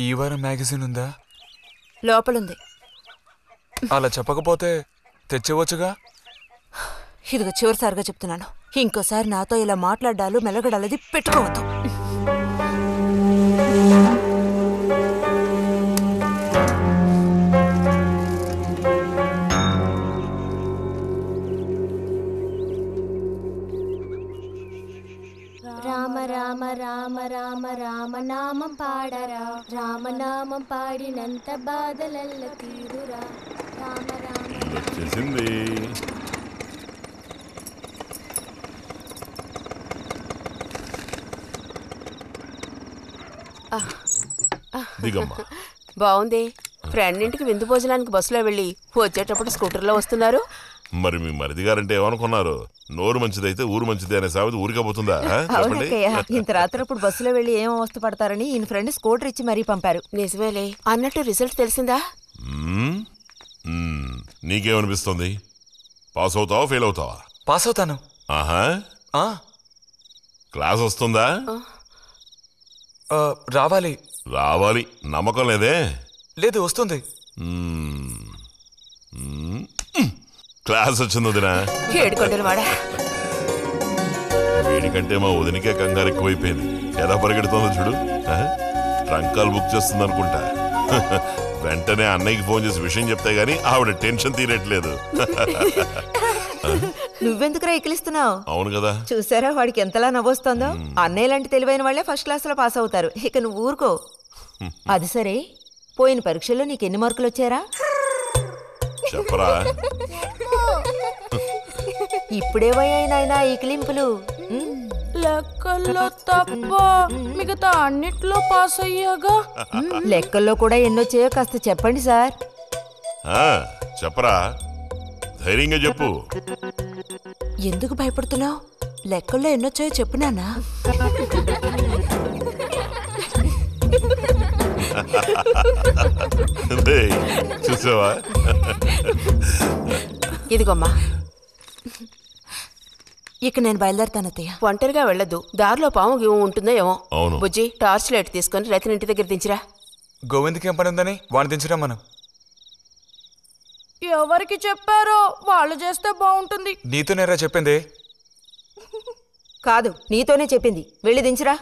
ఈ వారం మ్యాగజైన్ ఉందా? లోపలుంది. అలా చెప్పకపోతే తెచ్చివచ్చుగా. ఇదిగో చివరిసారిగా చెప్తున్నాను, ఇంకోసారి నాతో ఇలా మాట్లాడాలు మెలగడాలది పెట్టుకోవద్దు. రామ రామ రామ రామ రామనామం పాడరా, రామనామం పాడినంత బాధలల్ల తీరురా. రామ రామ వచ్చేసింది. దిగమ్మా. బాగుంది. ఫ్రెండ్ ఇంటికి విందు భోజనానికి బస్సులో వెళ్ళి వచ్చేటప్పుడు స్కూటర్లో వస్తున్నారు. మరి మీ మరిది గారంటే ఏమనుకున్నారు? నోరు మంచిదైతే ఊరు మంచిది అనే సామెత ఊరికపోతుందా? చెప్పండి. ఇంత రాత్రప్పుడు బస్సులో వెళ్ళి ఏం అవస్థ పడతారని ఈయన ఫ్రెండ్ స్కూటర్ ఇచ్చి మరీ పంపారు. నిజమేలే. అన్నట్టు రిజల్ట్ తెలిసిందా? నీకేమనిపిస్తుంది? పాస్ అవుతావా ఫెయిల్ అవుతావా? పాస్ అవుతాను. ఆహా. క్లాస్ వస్తుందా? రావాలి. రావాలి. నమ్మకం లేదే? లేదు, వస్తుంది. క్లాస్ వచ్చింది వదినా. ఏడుకొండలవాడా. వీడికంటే మా వదినకే కంగారు ఎక్కువైపోయింది. ఎలా పరిగెడుతుందో చూడు. ట్రంకాలు బుక్ చేస్తుంది అనుకుంటా. వెంటనే అన్నయ్యకి ఫోన్ చేసి విషయం చెప్తే గానీ ఆవిడ టెన్షన్ తీరట్లేదు. నువ్వెందుకురా ఎక్కిలిస్తున్నావు? అవును కదా. చూసారా వాడికి ఎంతలా నవ్వొస్తుందో. అన్నయ్య లాంటి తెలివైన వాళ్లే ఫస్ట్ క్లాస్ లో పాస్ అవుతారు. ఇక నువ్వు ఊరుకో. అది సరే, పోయిన పరీక్షల్లో నీకు ఎన్ని మార్కులు వచ్చారా? చెప్పరా. ఇప్పుడేవయ్యాయినా ఈ కిలింపులు? లెక్కల్లో తప్ప మిగతా అన్నిట్లో పాస్ అయ్యాగా. లెక్కల్లో కూడా ఎన్నొచ్చాయో కాస్త చెప్పండి సార్. చెప్పరా, ధైర్యంగా చెప్పు. ఎందుకు భయపడుతున్నావు? లెక్కల్లో ఎన్నొచ్చాయో చెప్పు నాన్నా. చూసావా? ఇదిగోమ్మా. ఇక నేను బయలుదేరుతాను అత్తయ్య. ఒంటరిగా వెళ్ళదు. దారిలో పాము గీము ఉంటుందో ఏమో. అవును. బుజ్జి, టార్చ్ లైట్ తీసుకొని రతిని ఇంటి దగ్గర దించిరా. గోవింద్కి ఏం పని ఉందని వాడిని దించరా మనం? ఎవరికి చెప్పారో వాళ్ళు చేస్తే బాగుంటుంది. నీతోనేరా చెప్పింది? కాదు, నీతోనే చెప్పింది. వెళ్ళి దించిరా.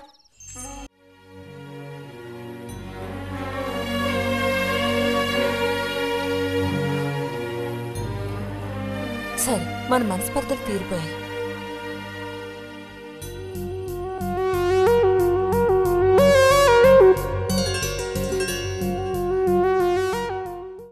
సరే, మన మనస్పర్ధలు తీరిపోయాయి.